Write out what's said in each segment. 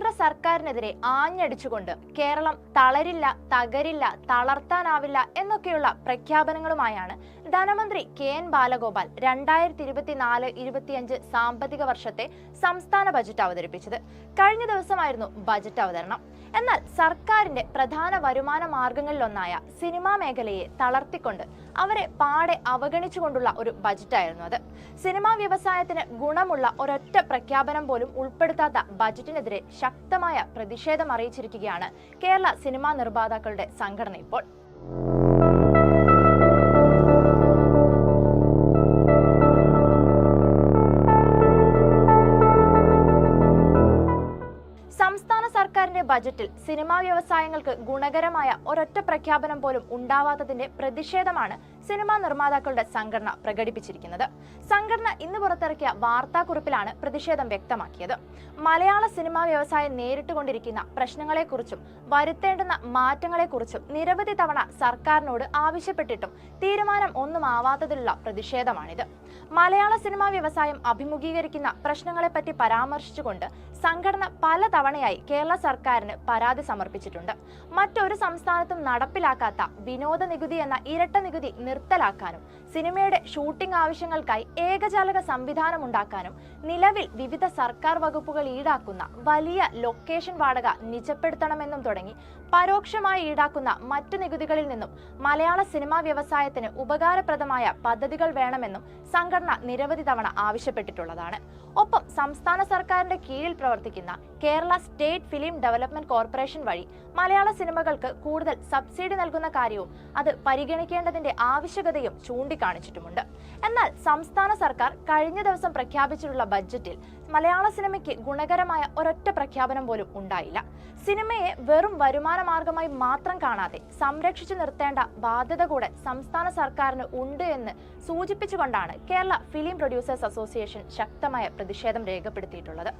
കേന്ദ്ര സർക്കാരിനെതിരെ ആഞ്ഞടിച്ചുകൊണ്ട് കേരളം തളരില്ല, തകരില്ല, തളർത്താനാവില്ല എന്നൊക്കെയുള്ള പ്രഖ്യാപനങ്ങളുമായാണ് ധനമന്ത്രി കെ.എൻ. ബാലഗോപാൽ 2024-25 സാമ്പത്തിക വർഷത്തെ സംസ്ഥാന ബജറ്റ് അവതരിപ്പിച്ചത്. കഴിഞ്ഞ ദിവസമായിരുന്നു ബജറ്റ് അവതരണം. എന്നാൽ സർക്കാരിന്റെ പ്രധാന വരുമാന മാർഗങ്ങളിലൊന്നായ സിനിമാ മേഖലയെ തളർത്തിക്കൊണ്ട് അവരെ പാടെ അവഗണിച്ചുകൊണ്ടുള്ള ഒരു ബജറ്റായിരുന്നു അത്. സിനിമാ വ്യവസായത്തിന് ഗുണമുള്ള ഒരൊറ്റ പ്രഖ്യാപനം പോലും ഉൾപ്പെടുത്താത്ത ബജറ്റിനെതിരെ ശക്തമായ പ്രതിഷേധം അറിയിച്ചിരിക്കുകയാണ് കേരള സിനിമാ നിർമ്മാതാക്കളുടെ സംഘടന ഇപ്പോൾ. സംസ്ഥാന സർക്കാരിന്റെ ബജറ്റിൽ സിനിമാ വ്യവസായങ്ങൾക്ക് ഗുണകരമായ ഒരൊറ്റ പ്രഖ്യാപനം പോലും ഉണ്ടാവാത്തതിന്റെ പ്രതിഷേധമാണ് സിനിമാ നിർമ്മാതാക്കളുടെ സംഘടന പ്രകടിപ്പിച്ചിരിക്കുന്നത്. സംഘടന ഇന്ന് പുറത്തിറക്കിയ വാർത്താക്കുറിപ്പിലാണ് പ്രതിഷേധം വ്യക്തമാക്കിയത്. മലയാള സിനിമാ വ്യവസായം നേരിട്ടുകൊണ്ടിരിക്കുന്ന പ്രശ്നങ്ങളെക്കുറിച്ചും വരുത്തേണ്ടുന്ന മാറ്റങ്ങളെക്കുറിച്ചും നിരവധി തവണ സർക്കാരിനോട് ആവശ്യപ്പെട്ടിട്ടും തീരുമാനം ഒന്നും ആവാത്തതിലുള്ള പ്രതിഷേധമാണിത്. മലയാള സിനിമാ വ്യവസായം അഭിമുഖീകരിക്കുന്ന പ്രശ്നങ്ങളെപ്പറ്റി പരാമർശിച്ചുകൊണ്ട് സംഘടന പലതവണയായി കേരള സർക്കാരിന് പരാതി സമർപ്പിച്ചിട്ടുണ്ട്. മറ്റൊരു സംസ്ഥാനത്തും നടപ്പിലാക്കാത്ത വിനോദ നികുതി എന്ന ഇരട്ട നികുതി നിർത്തലാക്കാനും സിനിമയുടെ ഷൂട്ടിംഗ് ആവശ്യങ്ങൾക്കായി ഏകജാലക സംവിധാനം ഉണ്ടാക്കാനും നിലവിൽ വിവിധ സർക്കാർ വകുപ്പുകൾ ഈടാക്കുന്ന വലിയ ലൊക്കേഷൻ വാടക നിജപ്പെടുത്തണമെന്നും തുടങ്ങി പരോക്ഷമായി ഈടാക്കുന്ന മറ്റു നികുതികളിൽ നിന്നും മലയാള സിനിമാ വ്യവസായത്തിന് ഉപകാരപ്രദമായ പദ്ധതികൾ വേണമെന്നും സംഘടന നിരവധി തവണ ആവശ്യപ്പെട്ടിട്ടുള്ളതാണ്. ഒപ്പം സംസ്ഥാന സർക്കാരിന്റെ കീഴിൽ പ്രവർത്തിക്കുന്ന Kerala state film development corporation വഴി മലയാള സിനിമകൾക്ക് കൂടുതൽ സബ്സിഡി നൽകുന്ന കാര്യവും അത് പരിഗണിക്കേണ്ടതിന്റെ ആവശ്യകതയും ചൂണ്ടിക്കാണിച്ചിട്ടുമുണ്ട്. എന്നാൽ സംസ്ഥാന സർക്കാർ കഴിഞ്ഞ ദിവസം പ്രഖ്യാപിച്ചിട്ടുള്ള ബജറ്റിൽ മലയാള സിനിമയ്ക്ക് ഗുണകരമായ ഒരൊറ്റ പ്രഖ്യാപനം പോലും ഉണ്ടായില്ല. സിനിമയെ വെറും വരുമാന മാർഗമായി മാത്രം കാണാതെ സംരക്ഷിച്ചു നിർത്തേണ്ട ബാധ്യത കൂടെ സംസ്ഥാന സർക്കാരിന് ഉണ്ട് എന്ന് സൂചിപ്പിച്ചുകൊണ്ടാണ് കേരള ഫിലിം പ്രൊഡ്യൂസേഴ്സ് അസോസിയേഷൻ ശക്തമായ പ്രതിഷേധം രേഖപ്പെടുത്തിയിട്ടുള്ളത്.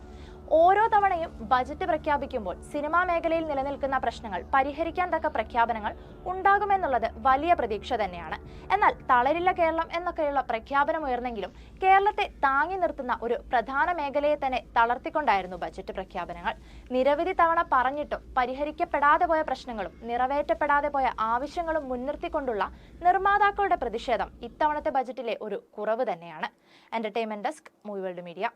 ഓരോ തവണയും ബജറ്റ് പ്രഖ്യാപിക്കുമ്പോൾ സിനിമാ മേഖലയിൽ നിലനിൽക്കുന്ന പ്രശ്നങ്ങൾ പരിഹരിക്കാൻ തക്ക പ്രഖ്യാപനങ്ങൾ ഉണ്ടാകുമെന്നുള്ളത് വലിയ പ്രതീക്ഷ തന്നെയാണ്. എന്നാൽ തളരില്ല കേരളം എന്നൊക്കെയുള്ള പ്രഖ്യാപനം ഉയർന്നെങ്കിലും കേരളത്തെ താങ്ങി നിർത്തുന്ന ഒരു പ്രധാന മേഖലയെ തന്നെ തളർത്തിക്കൊണ്ടായിരുന്നു ബജറ്റ് പ്രഖ്യാപനങ്ങൾ. നിരവധി തവണ പറഞ്ഞിട്ടും പരിഹരിക്കപ്പെടാതെ പോയ പ്രശ്നങ്ങളും നിറവേറ്റപ്പെടാതെ പോയ ആവശ്യങ്ങളും മുൻനിർത്തിക്കൊണ്ടുള്ള നിർമ്മാതാക്കളുടെ പ്രതിഷേധം ഇത്തവണത്തെ ബജറ്റിലെ ഒരു കുറവ് തന്നെയാണ്. Entertainment desk, movie world media.